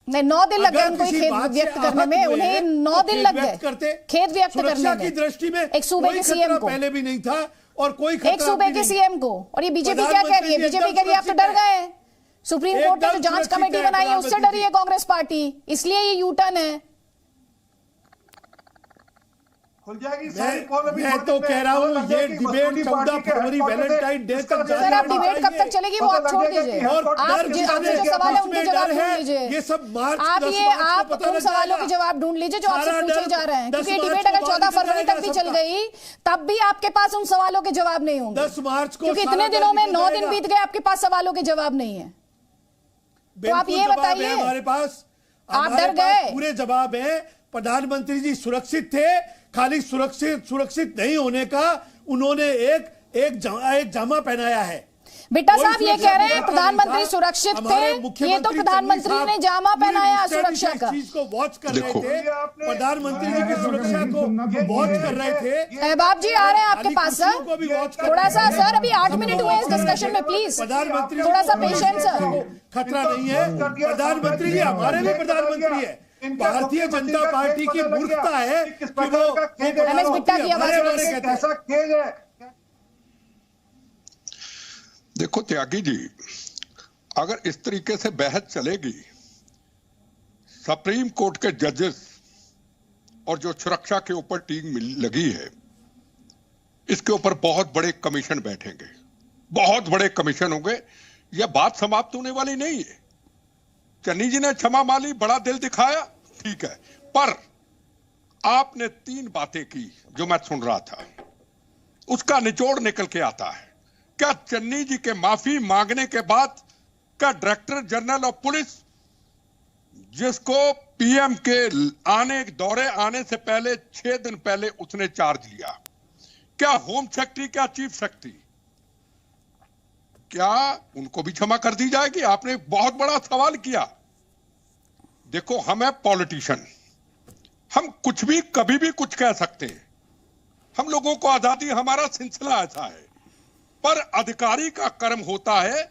नहीं, 9 दिन लग गए उनको खेद व्यक्त करने में, उन्हें 9 दिन लग गए खेद व्यक्त करने में। की दृष्टि में एक सूबे के सीएम को पहले भी नहीं था और कोई एक सूबे के सीएम को। और ये बीजेपी क्या कह रही है? बीजेपी कह रही है आप तो डर गए, सुप्रीम कोर्ट ने जो जांच कमेटी बनाई है उससे डरी है कांग्रेस पार्टी, इसलिए ये यू टर्न है। खुल जाएगी मैं तो कह रहा हूँ ये डिबेट 14 फरवरी वैलेंटाइन डे तक सर आप डिबेट कब तक चलेगी वो आप छोड़ दीजिए, आप जो सवाल है उनके जवाब ढूंढ लीजिए। ये सब मार्च आप उन सवालों के जवाब ढूंढ लीजिए जो आपसे पूछे जा रहे हैं, क्योंकि डिबेट अगर 14 फरवरी तक भी चल गई तब भी आपके पास उन सवालों के जवाब नहीं होंगे, 10 मार्च को, क्योंकि इतने दिनों में 9 दिन बीत गए आपके पास सवालों के जवाब नहीं है। तो आप ये बताइए, हमारे पास आप डर गए? पूरे जवाब है। प्रधानमंत्री जी सुरक्षित थे, खाली सुरक्षित नहीं होने का उन्होंने एक जामा पहनाया है। बिट्टा साहब ये कह रहे हैं प्रधानमंत्री सुरक्षित थे, ये तो प्रधानमंत्री ने जामा पहनाया सुरक्षा का। चीज को वॉच कर रहे थे, प्रधानमंत्री जी की सुरक्षा को वॉच कर रहे थे। अहबाब जी आ रहे हैं आपके पास सर, थोड़ा सा सर, अभी 8 मिनट हुए इस डिस्कशन में, प्लीज प्रधानमंत्री थोड़ा सा पेशेंस सर। खतरा नहीं है, प्रधानमंत्री जी हमारे भी प्रधानमंत्री है। भारतीय जनता पार्टी की मूर्खता है कि वो एमएस बिट्टा की आवाज। देखो त्यागी जी, अगर इस तरीके से बहस चलेगी, सुप्रीम कोर्ट के जजेस और जो सुरक्षा के ऊपर टीम लगी है, इसके ऊपर बहुत बड़े कमीशन बैठेंगे, बहुत बड़े कमीशन होंगे। यह बात समाप्त होने वाली नहीं है। चन्नी जी ने क्षमा माली, बड़ा दिल दिखाया, ठीक है, पर आपने 3 बातें की जो मैं सुन रहा था, उसका निचोड़ निकल के आता है। क्या चन्नी जी के माफी मांगने के बाद क्या डायरेक्टर जनरल ऑफ पुलिस, जिसको पीएम के दौरे आने से पहले 6 दिन पहले उसने चार्ज लिया, क्या होम सेक्रेटरी, क्या चीफ सेक्रेटरी, क्या उनको भी क्षमा कर दी जाएगी? आपने बहुत बड़ा सवाल किया। देखो हम है पॉलिटिशियन, हम कुछ भी कभी भी कुछ कह सकते हैं, हम लोगों को आजादी, हमारा सिलसिला ऐसा है, पर अधिकारी का कर्म होता है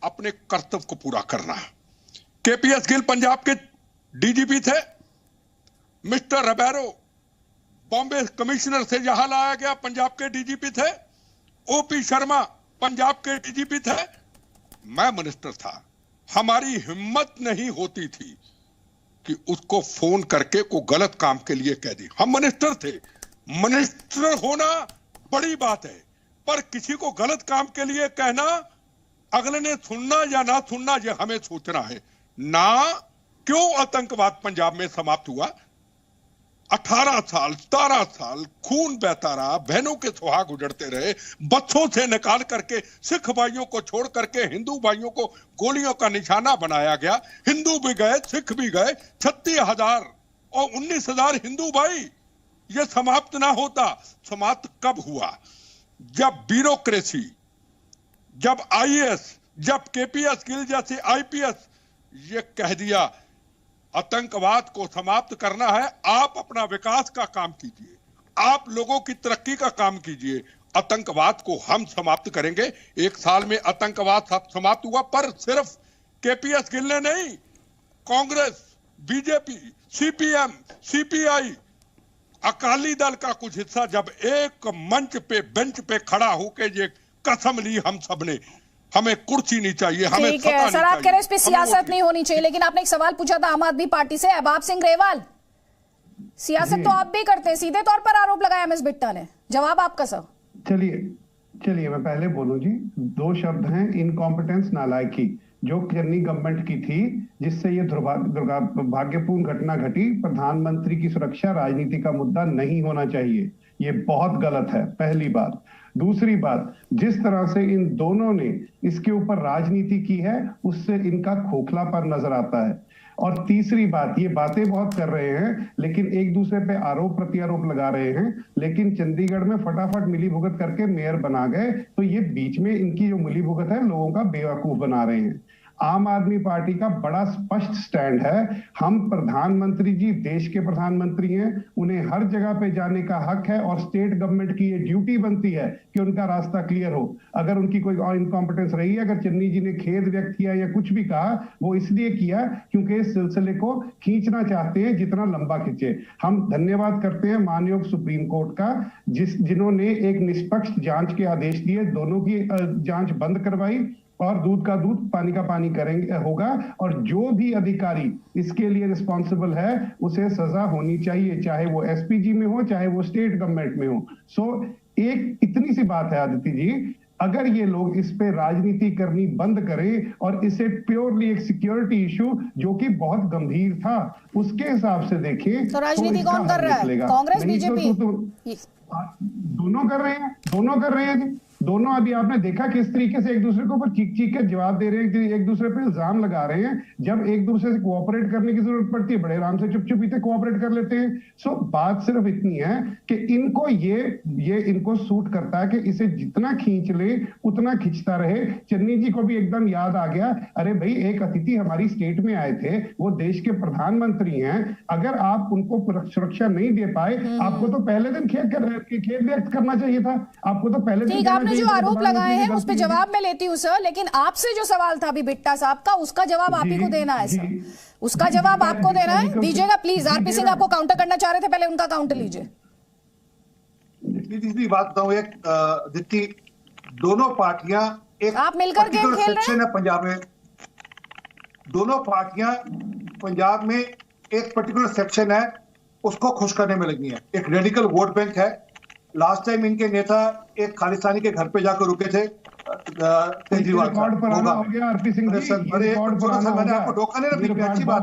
अपने कर्तव्य को पूरा करना। केपीएस गिल पंजाब के डीजीपी थे, मिस्टर रबैरो बॉम्बे कमिश्नर से यहां लाया गया, पंजाब के डीजीपी थे, ओपी शर्मा पंजाब के डीजीपी थे, मैं मिनिस्टर था। हमारी हिम्मत नहीं होती थी कि उसको फोन करके को गलत काम के लिए कह दी। हम मिनिस्टर थे, मिनिस्टर होना बड़ी बात है, पर किसी को गलत काम के लिए कहना, अगले ने सुनना या ना सुनना ये हमें सोचना है ना। क्यों आतंकवाद पंजाब में समाप्त हुआ? 18 साल 17 साल खून बहता रहा, बहनों के सुहाग उजड़ते रहे, बच्चों से निकाल करके सिख भाइयों को छोड़ करके हिंदू भाइयों को गोलियों का निशाना बनाया गया। हिंदू भी गए, सिख भी गए, 36,000 और 19,000 हिंदू भाई। ये समाप्त ना होता। समाप्त कब हुआ? जब ब्यूरोक्रेसी, जब आईएएस, जब केपीएस गिल जैसे आईपीएस ये कह दिया आतंकवाद को समाप्त करना है, आप अपना विकास का काम कीजिए, आप लोगों की तरक्की का काम कीजिए, आतंकवाद को हम समाप्त करेंगे। 1 साल में आतंकवाद समाप्त हुआ, पर सिर्फ केपीएस गिल ने नहीं, Congress, BJP, CPM, CPI, Akali Dal का कुछ हिस्सा जब एक मंच पे, बेंच पे खड़ा होकर ये कसम ली हम सबने, हमें कुर्सी नहीं चाहिए, हमें ठीक है सर, आप कह रहे हैं इस पे सियासत नहीं होनी चाहिए, लेकिन आपने एक सवाल पूछा था आम आदमी पार्टी से, अहबाब सिंह ग्रेवाल, सियासत तो आप भी करते हैं, सीधे तौर पर आरोप लगाया एमएस बिट्टा ने, जवाब आपका सर। चलिए मैं पहले बोलूं जी, 2 शब्द हैं, इनकॉम्पिटेंस, नालायकी, जो चन्नी गवर्नमेंट की थी, जिससे ये दुर्भाग्यपूर्ण घटना घटी। प्रधानमंत्री की सुरक्षा राजनीति का मुद्दा नहीं होना चाहिए, ये बहुत गलत है, पहली बात। दूसरी बात, जिस तरह से इन दोनों ने इसके ऊपर राजनीति की है, उससे इनका खोखलापन नजर आता है। और तीसरी बात, ये बातें बहुत कर रहे हैं लेकिन एक दूसरे पे आरोप प्रत्यारोप लगा रहे हैं, लेकिन चंडीगढ़ में फटाफट मिलीभुगत करके मेयर बना गए, तो ये बीच में इनकी जो मिलीभुगत है लोगों का बेवकूफ बना रहे हैं। आम आदमी पार्टी का बड़ा स्पष्ट स्टैंड है। हम प्रधानमंत्री जी देश के प्रधानमंत्री हैं, उन्हें हर जगह पे जाने का हक है और स्टेट गवर्नमेंट की ये ड्यूटी बनती है कि उनका रास्ता क्लियर हो। अगर उनकी कोई और इनकॉम्पिटेंस रही है, अगर चन्नी जी ने खेद व्यक्त किया या कुछ भी कहा, वो इसलिए किया क्योंकि इस सिलसिले को खींचना चाहते हैं जितना लंबा खींचे। हम धन्यवाद करते हैं मानयोग सुप्रीम कोर्ट का, जिन्होंने एक निष्पक्ष जांच के आदेश दिए, दोनों की जांच बंद करवाई और दूध का दूध पानी का पानी करेंगे होगा, और जो भी अधिकारी इसके लिए रिस्पॉन्सिबल है उसे सजा होनी चाहिए, चाहे वो एसपीजी में हो चाहे वो स्टेट गवर्नमेंट में हो। सो एक इतनी सी बात है आदित्य जी, अगर ये लोग इस पे राजनीति करनी बंद करें और इसे प्योरली एक सिक्योरिटी इशू जो कि बहुत गंभीर था उसके हिसाब से देखें, तो राजनीति इसका कौन कर हल रहा है? निकलेगा। कांग्रेस, नहीं बीजेपी? दोनों कर रहे हैं जी। दोनों अभी आपने देखा किस तरीके से एक दूसरे के ऊपर चीख चीख के जवाब दे रहे हैं, एक दूसरे पे इल्जाम लगा रहे हैं। जब एक दूसरे से कोऑपरेट करने की जरूरत पड़ती है, बड़े आराम से चुप-चुपीते कोऑपरेट कर लेते हैं। सो बात सिर्फ इतनी है कि इनको ये इनको सूट करता है कि इसे जितना खींच ले उतना खींचता रहे। चन्नी जी को भी एकदम याद आ गया, अरे भाई एक अतिथि हमारी स्टेट में आए थे, वो देश के प्रधानमंत्री हैं, अगर आप उनको सुरक्षा नहीं दे पाए, आपको तो पहले दिन खेद व्यक्त करना चाहिए था। आपको तो पहले दिन आपने जो आरोप लगाए हैं उस पे जवाब मैं लेती हूँ सर, लेकिन आपसे जो सवाल था अभी बिट्टा साहब का, उसका जवाब आप ही को देना है सर। उसका जवाब आपको देना है, दीजिएगा प्लीज। आरपी सिंह आपको काउंटर करना चाह रहे थे, पहले उनका काउंटर लीजिए। तीसरी बात बताऊं, एक जितनी दोनों पार्टियां एक आप मिलकर गेम खेल रहे हैं? है पंजाब में, दोनों पार्टियां पंजाब में एक पर्टिकुलर सेक्शन है उसको खुश करने में लगी है। एक रेडिकल वोट बैंक है। लास्ट टाइम इनके नेता एक खालिस्तानी के घर पे जाकर रुके थे केजरीवाल साहब। मैंने आपको रोका नहीं, अच्छी बात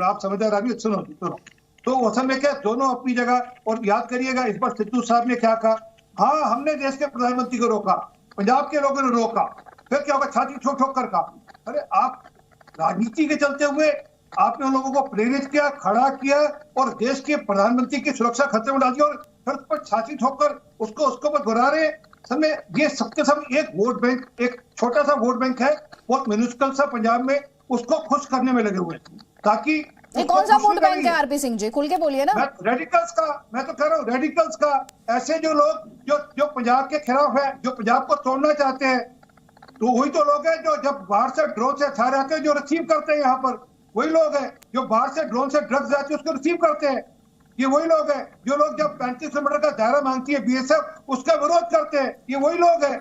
आप समझदार आदमी, सुनो। तो असल में क्या, दोनों अपनी जगह। और याद करिएगा इस बार सिद्धू साहब ने क्या कहा, हाँ हमने देश के प्रधानमंत्री को रोका, पंजाब के लोगों ने रोका, फिर क्या होगा, छाती ठोक ठोक कर कहा। अरे आप राजनीति के चलते हुए आपने उन लोगों को प्रेरित किया, खड़ा किया और देश के प्रधानमंत्री की सुरक्षा खतरे में डाल दिया, और फिर उस पर छाती ठोककर उसको पर गुरा रहे। समय ये सबके सब एक वोट बैंक, एक छोटा सा वोट बैंक है, बहुत म्यूनिसिपल सा पंजाब में, उसको खुश करने में लगे हुए ताकि ये कौन सा वोट बैंक है? आरपी सिंह जी खुल के बोलिए ना। रेडिकल्स का, मैं तो कह रहा हूँ रेडिकल्स का, ऐसे जो लोग जो पंजाब के खिलाफ है, जो पंजाब को तोड़ना चाहते हैं, तो वही तो लोग हैं जो जब बाहर से ड्रोन से हथियार आते हैं जो रिसीव करते हैं। यहाँ पर वही लोग हैं जो बाहर से ड्रोन से ड्रग्स आते हैं उसको रिसीव करते हैं। ये वही लोग हैं जो लोग जब 35 किलोमीटर का दायरा मांगती है बीएसएफ, उसका विरोध करते हैं। ये वही लोग हैं।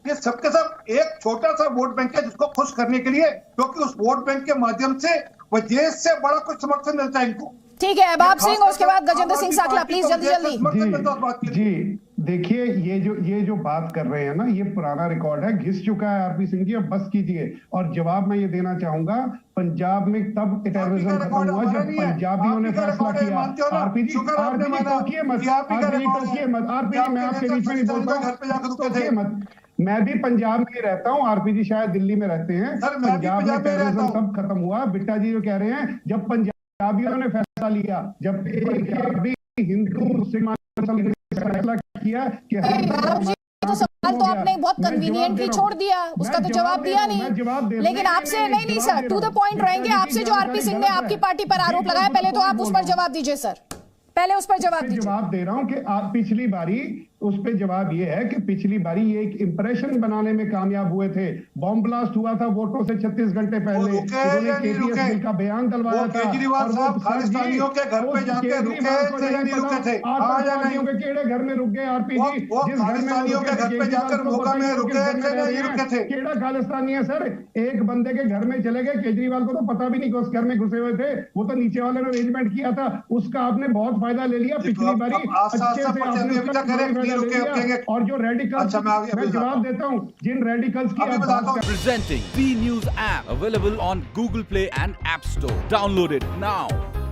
ये सबके सब एक छोटा सा वोट बैंक है जिसको खुश करने के लिए, क्योंकि उस वोट बैंक के माध्यम से देश से बड़ा कुछ समर्थन मिलता है इनको। ठीक है, अहबाब सिंह और उसके बाद गजेंद्र सिंह साकला, प्लीज जल्दी जल्दी। जी देखिए, ये जो बात कर रहे हैं ना, ये पुराना रिकॉर्ड है, घिस चुका है आरपी सिंह जी, अब बस कीजिए। और जवाब मैं ये देना चाहूंगा, पंजाब में तब टेररिज्म खत्म हुआ जब पंजाबियों ने फैसला किया। आरपी जी टोकिए मत, आरपी जी मैं आपके बीच में नहीं बोलता हूँ, मैं भी पंजाब में रहता हूँ, आरपी जी शायद दिल्ली में रहते हैं। पंजाब में टेररिज्म तब खत्म हुआ, बिट्टा जी जो कह रहे हैं, जब पंजाबियों ने फैसला लिया, जब हिंदू मुस्लिम फैसला किया कि तो सवाल तो आपने बहुत कन्वीनियंटली छोड़ दिया, उसका तो जवाब दिया नहीं। लेकिन आपसे नहीं सर, टू द पॉइंट रहेंगे। आपसे जो आरपी सिंह ने आपकी पार्टी पर आरोप लगाया, पहले तो आप उस पर जवाब दीजिए सर, पहले उस पर जवाब दीजिए। जवाब दे रहा हूं कि आप पिछली बारी, उस पे जवाब ये है कि पिछली बारी ये एक इंप्रेशन बनाने में कामयाब हुए थे। बॉम्ब ब्लास्ट हुआ था वोटों से 36 घंटे पहले, उन्होंने केपीएससी का बयान डलवाया था। केजरीवाल साहब खालिस्तानियों के घर पे जाके रुके थे, नहीं रुके थे? आतंकवादियों के केड़े घर में रुक गए आरपी जी? जिस खालिस्तानियों के घर पे जाकर भोगा में रुके थे, नहीं रुके थे? केड़ा खालिस्तानी है सर? एक बंदे के घर में चले गए, केजरीवाल को तो पता भी नहीं कि उस घर में घुसे हुए थे, वो तो नीचे वाले ने अरेंजमेंट किया था, उसका आपने बहुत फायदा ले लिया। पिछली बारी अच्छे से आपने, और जो रेडिकल्स, मैं जवाब देता हूं, जिन रेडिकल्स की आप बात कर, presenting B News app available on Google Play and App Store. Download it now.